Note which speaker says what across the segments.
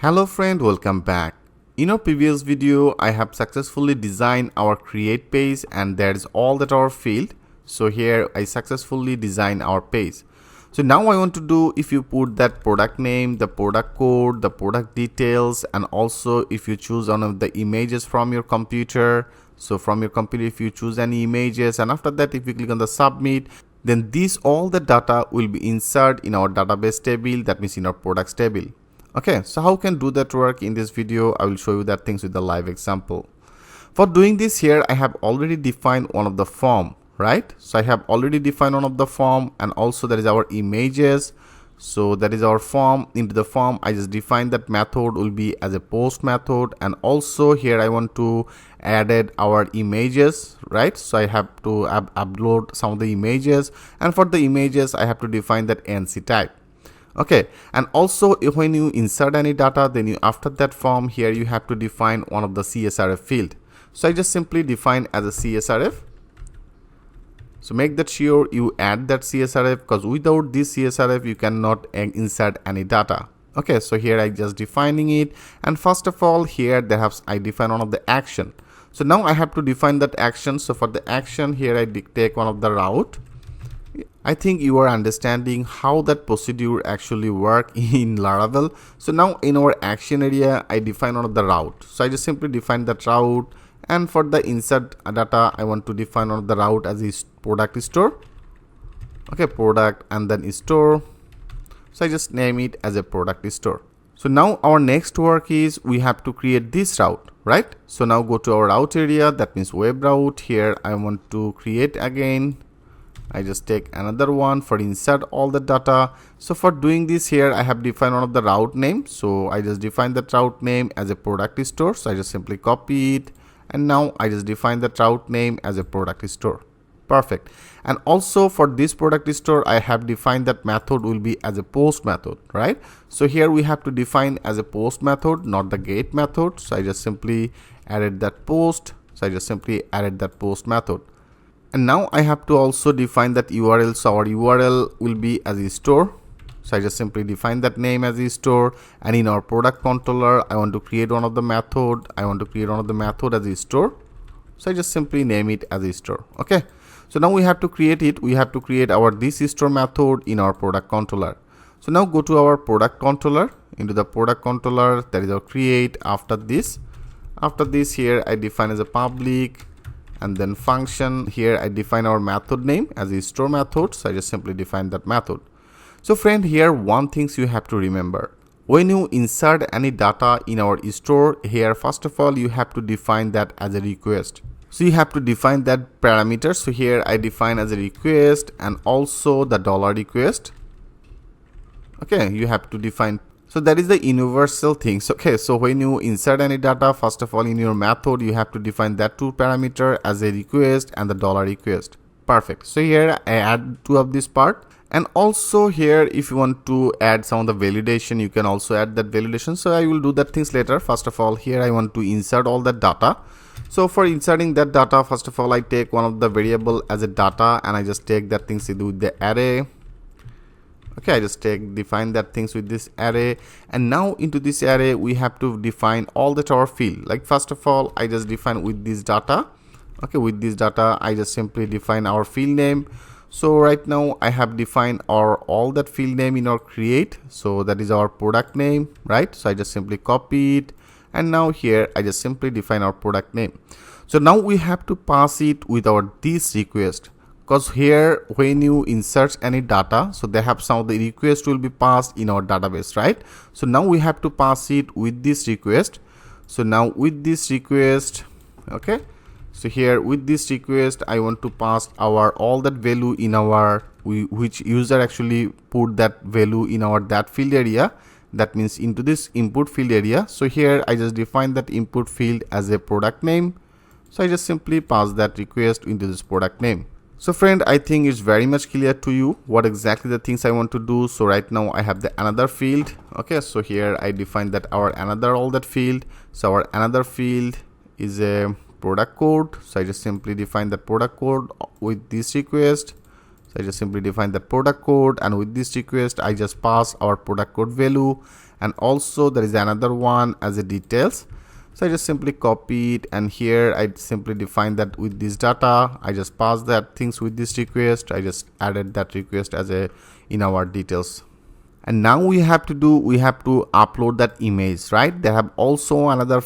Speaker 1: Hello friend, welcome back. In our previous video, I have successfully designed our create page and that is all that our field. So here I successfully designed our page. So now I want to do, if you put that product name, the product code, the product details, and also if you choose one of the images from your computer. So from your computer, if you choose any images, and after that if you click on the submit, then this all the data will be inserted in our database table, that means in our products table. Okay, so how can do that work in this video? I will show you that things with the live example. For doing this here, I have already defined one of the form, right? So I have already defined one of the form, and also that is our images. So that is our form. Into the form, I just defined that method will be as a post method, and also here I want to added our images, right? So I have to upload some of the images, and for the images I have to define that NC type. Okay, and also when you insert any data, then you after that form here you have to define one of the CSRF field. So I just simply define as a CSRF. So make that sure you add that CSRF, because without this CSRF you cannot insert any data. Okay, so here I just defining it, and first of all here I define one of the action. So now I have to define that action. So for the action here I take one of the route. I think you are understanding how that procedure actually work in Laravel. So now in our action area, I define one of the route. So I just simply define that route, and for the insert data, I want to define one of the route as a product store. Okay, product and then store. So I just name it as a product store. So now our next work is we have to create this route, right? So now go to our route area, that means web route. Here I want to create again. I just take another one for insert all the data. So for doing this here, I have defined one of the route name. So I just define that route name as a product store. So I just simply copy it. And now I just define that route name as a product store. Perfect. And also for this product store, I have defined that method will be as a post method, right? So here we have to define as a post method, not the get method. So I just simply added that post. So I just simply added that post method. And now I have to also define that URL. So our URL will be as a store. So I just simply define that name as a store. And in our product controller, I want to create one of the method. I want to create one of the method as a store. So I just simply name it as a store. Okay. So now we have to create it. We have to create our this store method in our product controller. So now go to our product controller. Into the product controller, that is our create. After this here, I define as a public. And then function, here I define our method name as a store method. So I just simply define that method. So friend, here one thing you have to remember. When you insert any data in our store, here first of all you have to define that as a request. So you have to define that parameter. So here I define as a request and also the $request. Okay, you have to define. So that is the universal things. Okay, so when you insert any data, first of all in your method, you have to define that two parameter as a request and the $request. Perfect. So here I add two of this part. And also here, if you want to add some of the validation, you can also add that validation. So I will do that things later. First of all, here I want to insert all that data. So for inserting that data, first of all, I take one of the variable as a data, and I just take that things with the array. Okay, I just define that things with this array, and now into this array we have to define all that our field. Like first of all, I just define with this data. Okay, with this data I just simply define our field name. So right now I have defined our all that field name in our create. So that is our product name, right? So I just simply copy it, and now here I just simply define our product name. So now we have to pass it with our this request. Because here when you insert any data, so they have some of the request will be passed in our database, right? So now we have to pass it with this request. So now with this request, okay, so here with this request I want to pass our all that value in our which user actually put that value in our that field area, that means into this input field area. So here I just define that input field as a product name. So I just simply pass that request into this product name. So friend, I think it's very much clear to you what exactly the things I want to do. So right now I have the another field. Okay, so here I define that our another all that field. So our another field is a product code. So I just simply define the product code with this request. So I just simply define the product code, and with this request I just pass our product code value, and also there is another one as a details. So I just simply copy it, and here I simply define that with this data I just pass that things with this request. I just added that request as a in our details. And now we have to upload that image, right? They have also another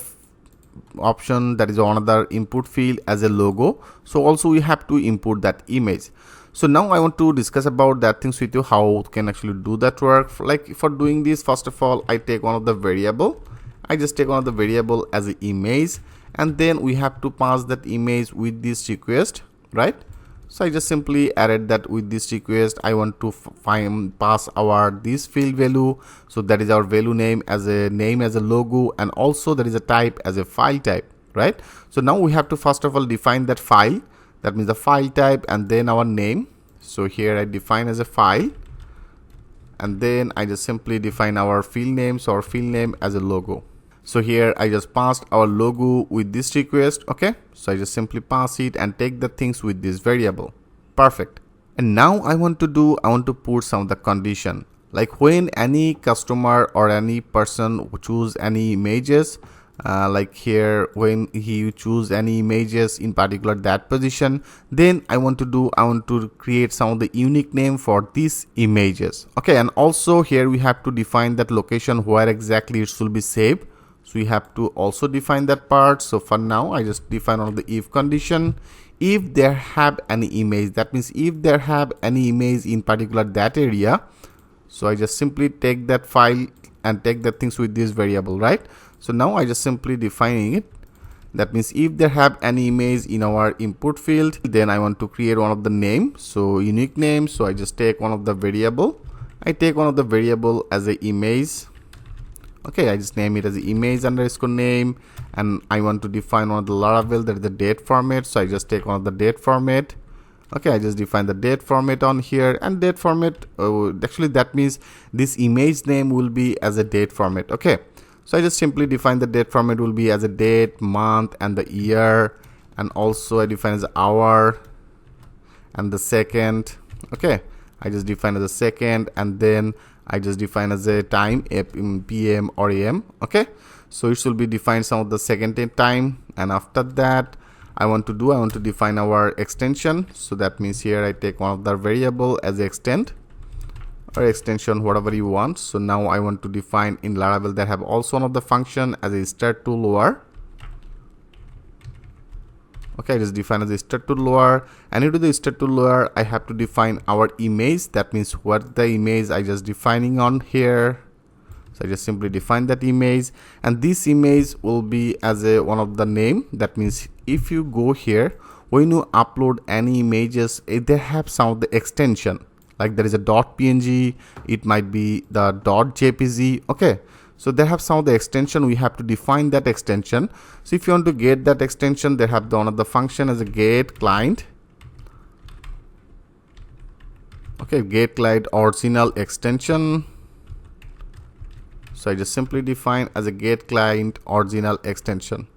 Speaker 1: option, that is another input field as a logo. So also we have to import that image. So now I want to discuss about that things with you, how we can actually do that work. Like for doing this, first of all, I take one of the variable. I just take one of the variable as an image, and then we have to pass that image with this request, right? So I just simply added that with this request. I want to pass our this field value. So that is our value name as a logo, and also there is a type as a file type, right? So now we have to first of all define that file. That means the file type, and then our name. So here I define as a file, and then I just simply define our field name. So our field name as a logo. So here I just passed our logo with this request. Okay, so I just simply pass it and take the things with this variable. Perfect. And now I want to put some of the condition, like when any customer or any person choose any images, like here when he choose any images in particular that position, then I want to create some of the unique name for these images. Okay, and also here we have to define that location where exactly it should be saved. So we have to also define that part. So for now I just define on the if condition. If there have any image, that means if there have any image in particular that area, so I just simply take that file and take the things with this variable, right? So now I just simply defining it. That means if there have any image in our input field, then I want to create one of the name, so unique name. So I just take one of the variable. I take one of the variable as a image. Okay, I just name it as image underscore name, and I want to define one of the Laravel, that is the date format. So I just take one of the date format. Okay, I just define the date format on here, and date format, actually that means this image name will be as a date format. Okay, so I just simply define the date format will be as a date, month, and the year, and also I define as hour and the second. Okay, I just define as a second, and then I just define as a time, PM or AM. Okay, so it should be defined some of the second time, and after that I want to define our extension. So that means here I take one of the variable as extend or extension, whatever you want. So now I want to define in Laravel that have also one of the function as a start to lower. Okay, I just define as a start to lower, and into the start to lower I have to define our image. That means what the image I just defining on here. So I just simply define that image, and this image will be as a one of the name. That means if you go here, when you upload any images, they have some of the extension, like there is a .png, it might be the .jpg. Okay, so they have some of the extension. We have to define that extension. So if you want to get that extension, they have one of the function as a get client. Okay, get client original extension. So I just simply define as a get client original extension.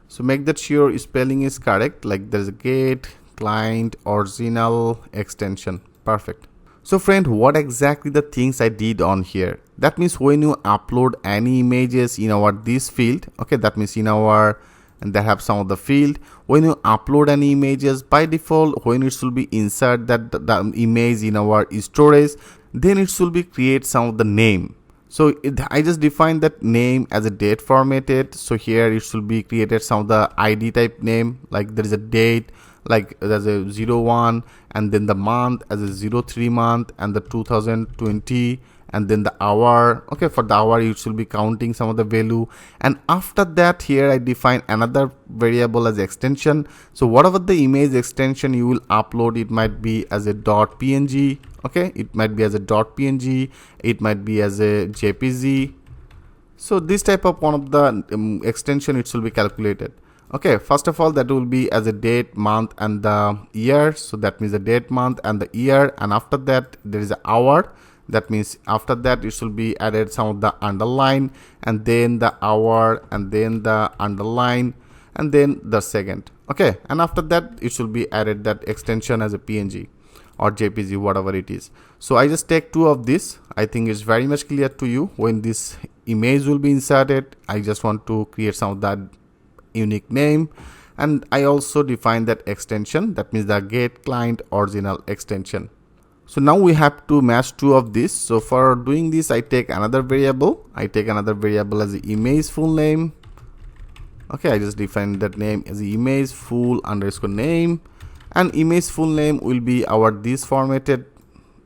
Speaker 1: So make that sure spelling is correct, like there's a get client original extension. Perfect. So friend, what exactly the things I did on here? That means when you upload any images in our this field, okay, that means in our, and they have some of the field, when you upload any images, by default when it should be insert that the image in our storage, then it should be create some of the name. So I just defined that name as a date formatted. So here it should be created some of the ID type name, like there is a date, like there's a 01, and then the month as a 03 month, and the 2020, and then the hour. Okay, for the hour it should be counting some of the value, and after that here I define another variable as extension. So whatever the image extension you will upload, it might be as a .png. Okay, it might be as a .png, it might be as a jpg. So this type of one of the extension it should be calculated. Okay, first of all that will be as a date, month, and the year. So that means the date, month, and the year, and after that there is an hour. That means after that it should be added some of the underline, and then the hour, and then the underline, and then the second. Okay, and after that it should be added that extension as a png. or JPG, whatever it is. So I just take two of this. I think it's very much clear to you. When this image will be inserted, I just want to create some of that unique name, and I also define that extension, that means the get client original extension. So now we have to match two of this. So for doing this, I take another variable. I take another variable as the image full name. Okay, I just define that name as the image full underscore name, and image full name will be our this formatted.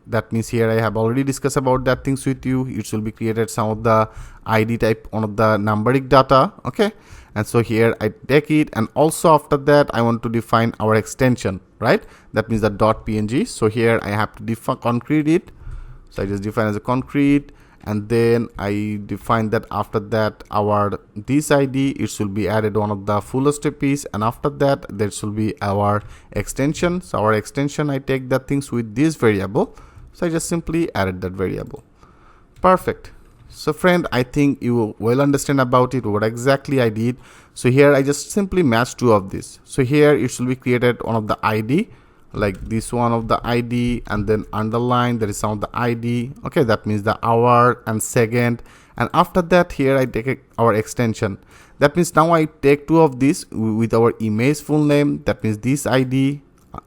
Speaker 1: That means here I have already discussed about that things with you. It should be created some of the ID type on of the numeric data. Okay, and so here I take it, and also after that I want to define our extension, right? That means the .png. So here I have to define concrete it. So I just define as a concrete, and then I define that after that our this ID, it should be added one of the full step piece, and after that there should be our extension. So our extension, I take that things with this variable. So I just simply added that variable. Perfect. So friend, I think you will understand about it, what exactly I did. So here I just simply match two of this. So here it should be created one of the ID, like this one of the ID, and then underline there is some of the ID. Okay, that means the hour and second, and after that here I take our extension. That means now I take two of these with our image full name, that means this ID,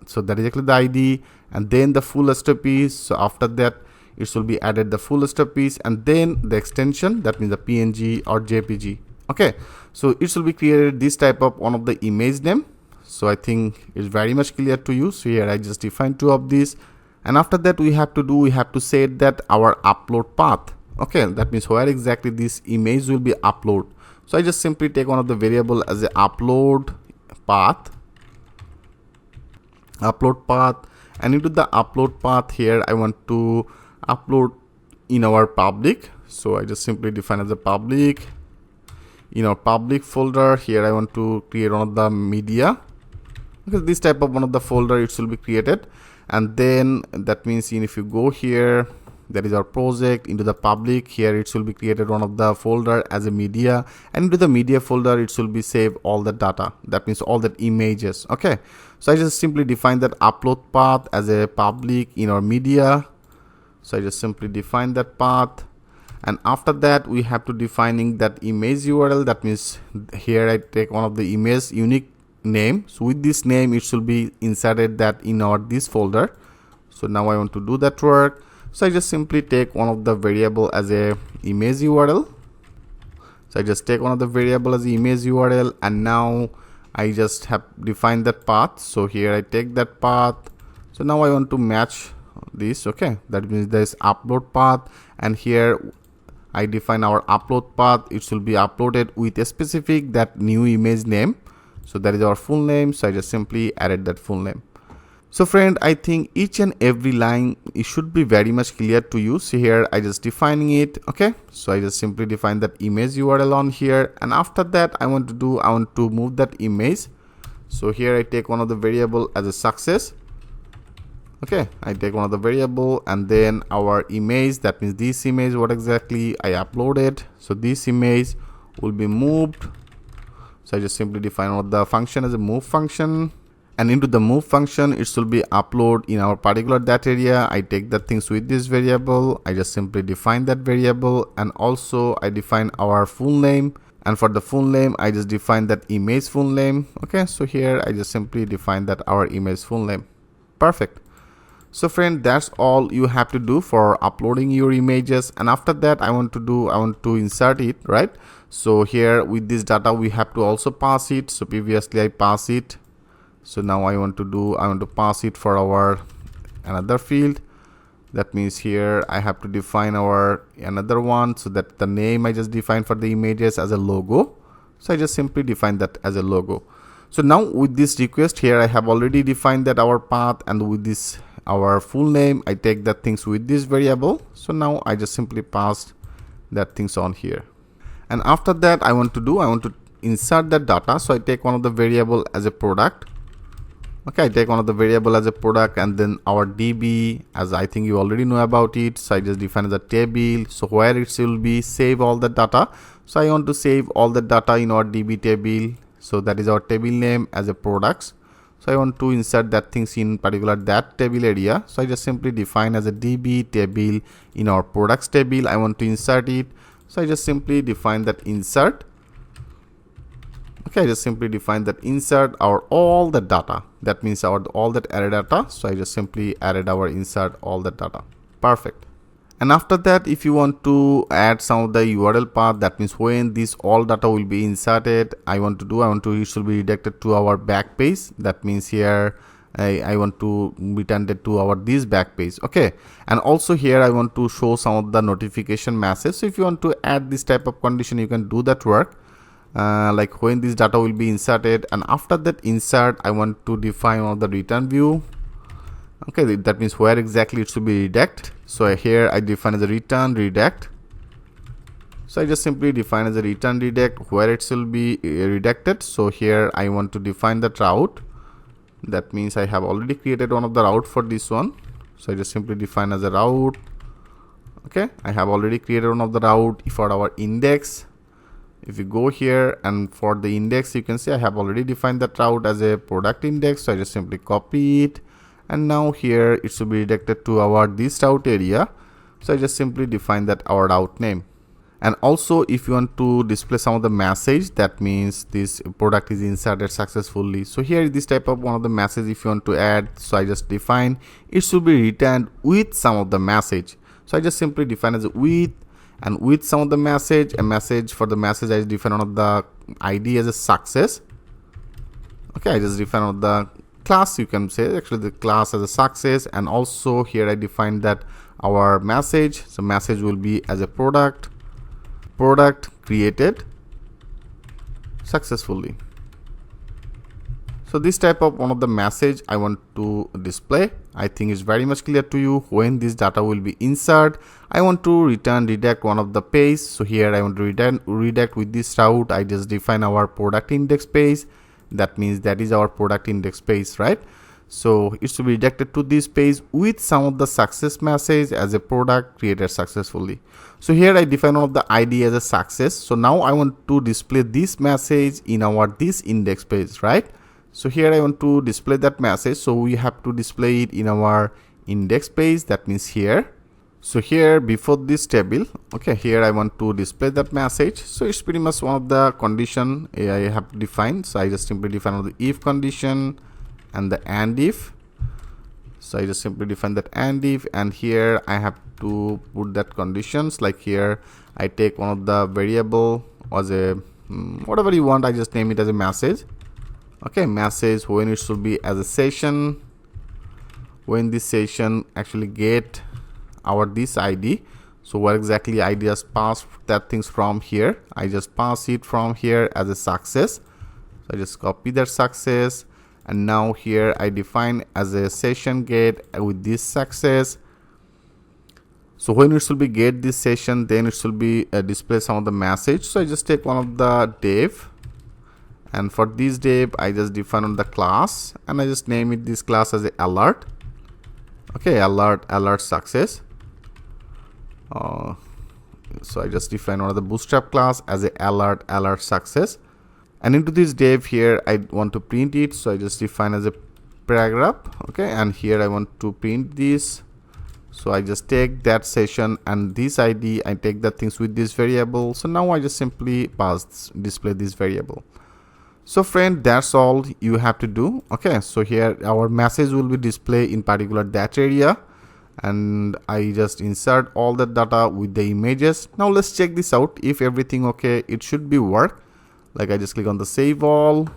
Speaker 1: so that is exactly the ID, and then the full step piece. So after that it should be added the full step piece, and then the extension, that means the PNG or JPG. Okay, so it should be created this type of one of the image name. So I think it's very much clear to you. So here I just define two of these, and after that we have to set that our upload path. Okay, that means where exactly this image will be upload. So I just simply take one of the variable as a upload path, and into the upload path here I want to upload in our public. So I just simply define as a public. In our public folder here I want to create one of the media, because this type of one of the folder it should be created. And then that means if you go here, that is our project, into the public, here it should be created one of the folder as a media, and into the media folder it should be save all the data, that means all the images. Okay, so I just simply define that upload path as a public in our media. So I just simply define that path, and after that we have to defining that image URL. That means here I take one of the image unique name. So with this name it should be inserted that in our this folder. So now I want to do that work. So I just simply take one of the variable as a image URL. So I just take one of the variable as the image URL, and now I just have defined that path. So here I take that path. So now I want to match this. Okay, that means there's upload path, and here I define our upload path. It should be uploaded with a specific that new image name. So that is our full name. So I just simply added that full name. So friend, I think each and every line, it should be very much clear to you. So here I just defining it. Okay, so I just simply define that image URL on here, and after that I want to move that image. So here I take one of the variable as a success. Okay, I take one of the variable, and then our image, that means this image what exactly I uploaded. So this image will be moved. So I just simply define one of the function as a move function, and into the move function it should be upload in our particular that area. I take the things with this variable. I just simply define that variable, and also I define our full name, and for the full name I just define that image full name. Okay, so here I just simply define that our image full name. Perfect. So friend, that's all you have to do for uploading your images, and after that I want to insert it, right? So here with this data we have to also pass it. So previously I pass it, so now I want to pass it for our another field. That means here I have to define our another one, so that the name I just defined for the images as a logo. So I just simply define that as a logo. So now with this request here I have already defined that our path, and with this our full name I take that things with this variable. So now I just simply passed that things on here, and after that I want to insert that data. So I take one of the variable as a product. Okay, I take one of the variable as a product, and then our DB, as I think you already know about it. So I just define the table, so where it will be save all the data. So I want to save all the data in our DB table. So that is our table name as a products. So I want to insert that things in particular that table area. So I just simply define as a DB table in our products table. I want to insert it. So I just simply define that insert. Okay, I just simply define that insert our all the data. That means our all that array data. So I just simply added our insert all the data. Perfect. And after that, if you want to add some of the URL path, that means when this all data will be inserted, it should be redirected to our back page. That means here I want to return it to our this back page. Okay, and also here I want to show some of the notification message. So if you want to add this type of condition, you can do that work. Like when this data will be inserted, and after that insert, I want to define one of the return view. Okay, that means where exactly it should be redirect. So here I define as a return redirect. So I just simply define as a return redirect where it will be redirected. So here I want to define that route. That means I have already created one of the route for this one. So I just simply define as a route. Okay, I have already created one of the route for our index. If you go here and for the index, you can see I have already defined that route as a product index. So I just simply copy it. And now here it should be redirected to our this route area. So I just simply define that our route name. And also if you want to display some of the message, that means this product is inserted successfully. So here this type of one of the message if you want to add. So I just define it should be returned with some of the message. So I just simply define as with, and with some of the message, a message for the message I define one of the ID as a success. Okay, I just define one of the class, you can say actually the class as a success. And also here I define that our message, so message will be as a product created successfully. So this type of one of the message I want to display. I think it's very much clear to you. When this data will be insert, I want to return redirect one of the page. So here I want to redirect with this route. I just define our product index page. That means that is our product index page, right? So it should be redirected to this page with some of the success message as a product created successfully. So here I define one of the ID as a success. So now I want to display this message in our this index page, right? So here I want to display that message. So we have to display it in our index page. That means here. So here before this table, okay, here I want to display that message. So it's pretty much one of the condition I have defined. So I just simply define the if condition and the and if. So I just simply define that and if, and here I have to put that conditions. Like here I take one of the variable as a whatever you want, I just name it as a message. Okay, message when it should be as a session, when this session actually get our this ID. So where exactly I just pass that things from here, I just pass it from here as a success. So I just copy that success, and now here I define as a session get with this success. So when it should be get this session, then it should be display some of the message. So I just take one of the div, and for this div I just define on the class, and I just name it this class as a alert. Okay, alert success. So I just define one of the Bootstrap class as a alert success, and into this div here I want to print it. So I just define as a paragraph. Okay, and here I want to print this. So I just take that session and this ID, I take the things with this variable. So now I just simply display this variable. So friend, that's all you have to do. Okay, so here our message will be displayed in particular that area, and I just insert all the data with the images. Now let's check this out. If everything okay, it should be work. Like I just click on the save all.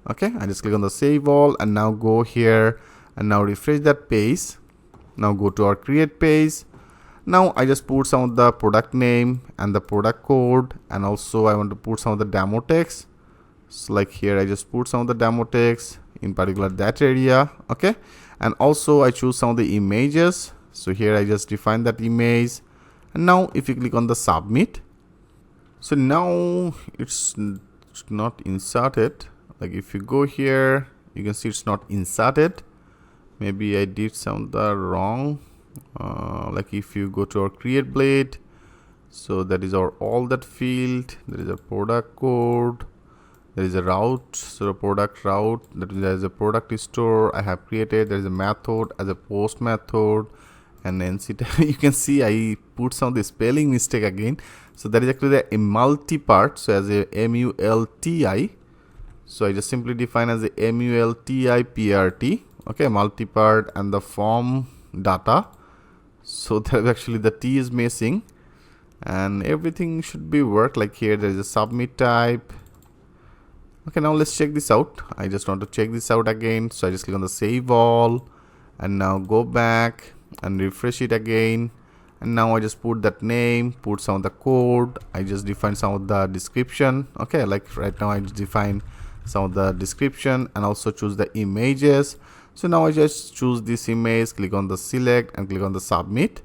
Speaker 1: Okay, I just click on the save all, and now go here and now refresh that page. Now go to our create page. Now I just put some of the product name and the product code, and also I want to put some of the demo text. So like here I just put some of the demo text in particular that area. Okay, and also I choose some of the images. So here I just define that image, and now if you click on the submit, so now it's not inserted. Like if you go here, you can see it's not inserted. Maybe I did some of the wrong. Like if you go to our create blade, so that is our all that field, there is a product code, There is a route, so a product route, there is a product store I have created. There is a method as a post method, and NC you can see I put some of the spelling mistake again. So that is actually a multi-part, so as a multi, so I just simply define as a multi-part, okay, multi-part, and the form data. So that actually the T is missing, and everything should be work. Like here there is a submit type. Okay, now let's check this out. I just want to check this out again, so I just click on the save all, and now go back and refresh it again, and now I just put that name, put some of the code, I just define some of the description. Okay, like right now I just define some of the description and also choose the images. So now I just choose this image, click on the select and click on the submit.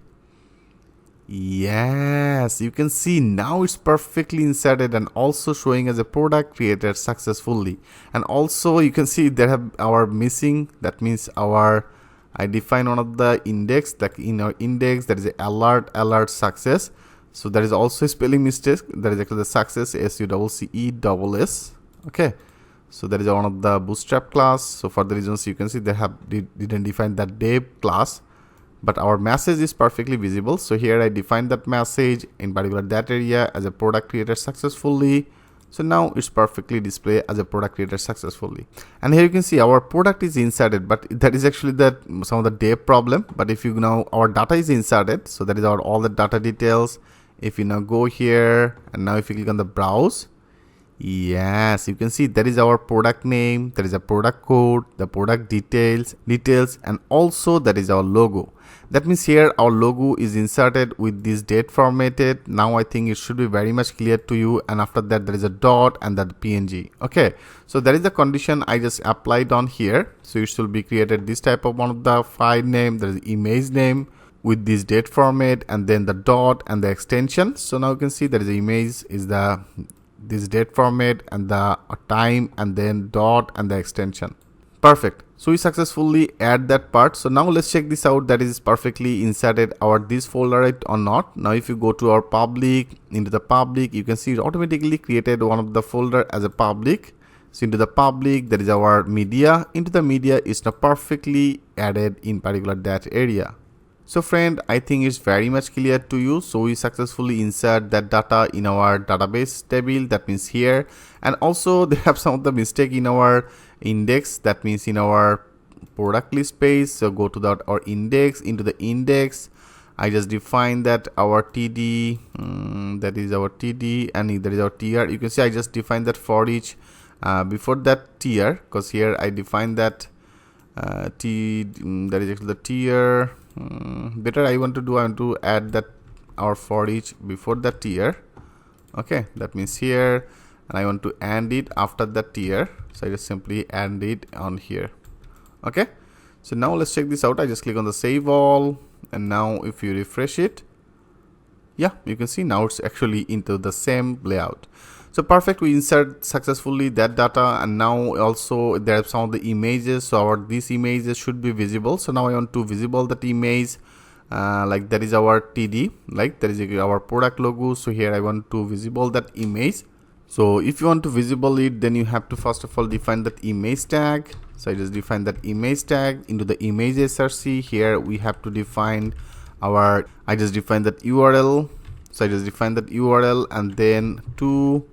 Speaker 1: Yes, you can see now it's perfectly inserted and also showing as a product created successfully. And also you can see there have our missing, that means our I define one of the index, like in our index there is a alert success. So there is also a spelling mistake. There is actually the success SUCCESS. Okay, so that is one of the Bootstrap class. So for the reasons you can see they didn't define that dev class, but our message is perfectly visible. So here I defined that message in particular that area as a product created successfully. So now it's perfectly displayed as a product created successfully. And here you can see our product is inserted, but that is actually some of the dev problem. But if you now our data is inserted, so that is our all the data details. If you now go here and now if you click on the browse, yes, you can see that is our product name, there is a product code, the product details, and also that is our logo. That means here our logo is inserted with this date formatted. Now I think it should be very much clear to you, and after that there is a dot and that PNG. Okay, so that is the condition I just applied on here. So it should be created this type of one of the file name, there is image name with this date format, and then the dot and the extension. So now you can see there is the image is the this date format and the time and then dot and the extension. Perfect. So we successfully add that part. So now let's check this out, that is perfectly inserted our this folder right or not. Now if you go to our public, into the public, you can see it automatically created one of the folder as a public. So into the public there is our media, into the media is now perfectly added in particular that area. So friend, I think it's very much clear to you. So we successfully insert that data in our database table, that means here, and also they have some of the mistake in our index, that means in our product list page. So go to that our index, into the index I just define that our TD, that is our TD, and there is our TR. You can see I just define that for each before that TR, because here I define that that is actually the TR. Better I want to add that our for each before that tier. Okay, that means here, and I want to end it after that tier, so I just simply end it on here. Okay, so now let's check this out. I just click on the save all, and now if you refresh it, yeah, you can see now it's actually into the same layout. So perfect, we insert successfully that data, and now also there are some of the images. So these images should be visible. So now I want to visible that image, like that is our TD, like that is our product logo. So here I want to visible that image. So if you want to visible it, then you have to first of all define that image tag. So I just define that image tag into the image src. Here we have to define our, I just define that URL. So I just define that URL, and then to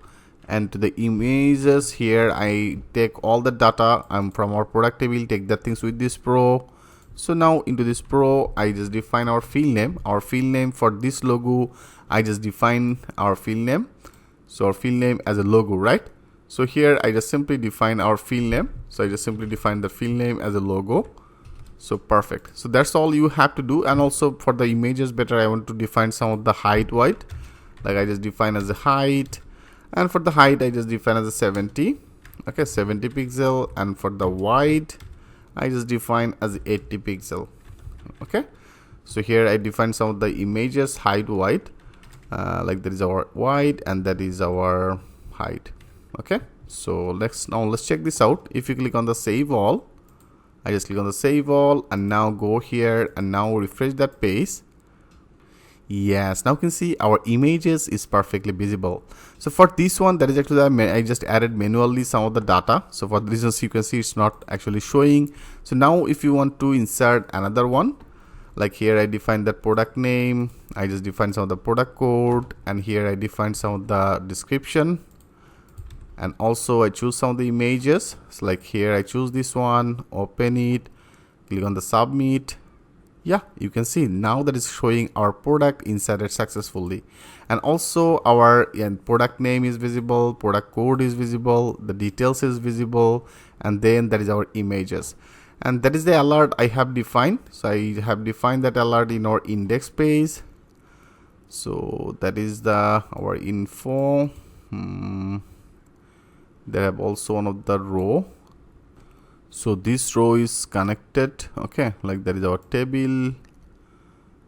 Speaker 1: the images, here I take all the data from our product table, take that things with this pro. So now into this pro I just define our field name for this logo. I just define our field name, so our field name as a logo, right? So here I just simply define our field name, so I just simply define the field name as a logo. So perfect, so that's all you have to do. And also for the images, better I want to define some of the height width, like I just define as a height, and for the height I just define as a 70, okay, 70 pixel, and for the width I just define as 80 pixel. Okay, so here I define some of the images height width, like that is our width and that is our height. Okay, so let's check this out. If you click on the save all, I just click on the save all, and now go here and now refresh that page. Yes, now you can see our images is perfectly visible. So for this one, that is actually I just added manually some of the data. So for the reasons you can see it's not actually showing. So now if you want to insert another one, like here I define that product name, I just define some of the product code, and here I define some of the description, and also I choose some of the images. So like here I choose this one, open it, click on the submit. Yeah, you can see now that is showing our product inserted successfully, and also our product name is visible, product code is visible, the details is visible, and then that is our images. And that is the alert I have defined. So I have defined that alert in our index page. So that is our info. They have also one of the row. So this row is connected, okay, like that is our table.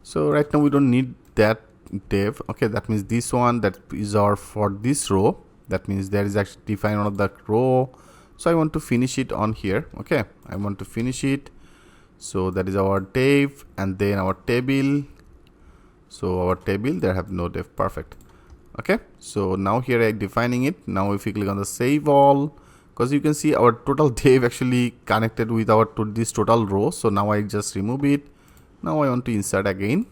Speaker 1: So right now we don't need that div, okay, that means this one, that is our for this row, that means there is actually defined one of the row. So I want to finish it on here, okay, I want to finish it. So that is our div, and then our table. So our table, there have no div, perfect. Okay, so now here I am defining it. Now if you click on the save all, because you can see our total div actually connected with our this total row. So now I just remove it. Now I want to insert again.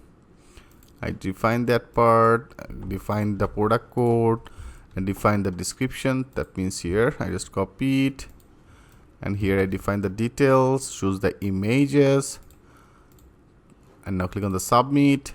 Speaker 1: I define that part, define the product code, and define the description. That means here I just copy it, and here I define the details, choose the images, and now click on the submit.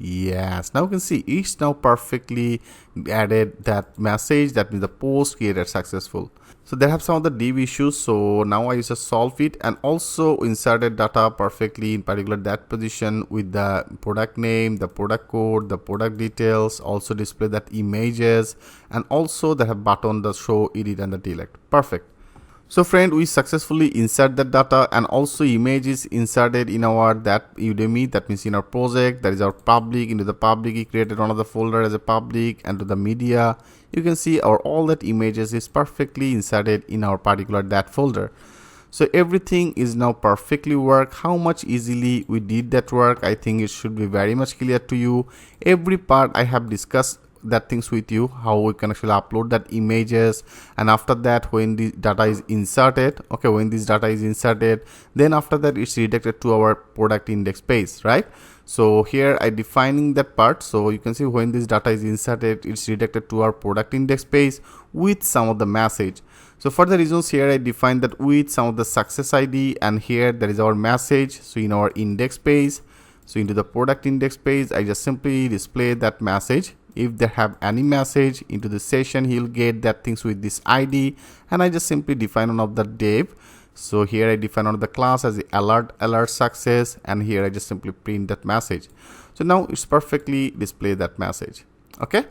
Speaker 1: Yes, now you can see it's now perfectly added that message, that means the post created successful. So they have some of the div issues, so now I just solve it, and also inserted data perfectly, in particular that position with the product name, the product code, the product details, also display that images, and also they have button the show, edit, and the delete. Perfect. So friend, we successfully insert the data, and also image is inserted in our that Udemy, that means in our project, that is our public. Into the public we created another folder as a public, and to the media you can see our all that images is perfectly inserted in our particular that folder. So everything is now perfectly work. How much easily we did that work, I think it should be very much clear to you. Every part I have discussed that things with you, how we can actually upload that images, and after that when the data is inserted, okay, when this data is inserted, then after that it's redirected to our product index page, right? So here I defining that part. So you can see when this data is inserted, it's redirected to our product index page with some of the message. So for the reasons here I define that with some of the success ID, and here there is our message. So in our index page, so into the product index page, I just simply display that message. If they have any message into the session, he'll get that things with this ID, and I just simply define one of the div. So here I define one of the class as the alert success, and here I just simply print that message. So now it's perfectly display that message. Okay,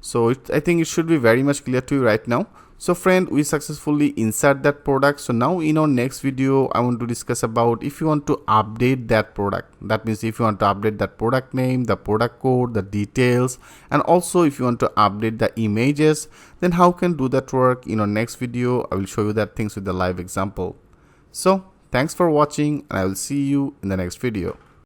Speaker 1: so I think it should be very much clear to you right now. So friend, we successfully insert that product. So now in our next video, I want to discuss about if you want to update that product. That means if you want to update that product name, the product code, the details, and also if you want to update the images, then how can do that work. In our next video, I will show you that things with the live example. So thanks for watching, and I will see you in the next video.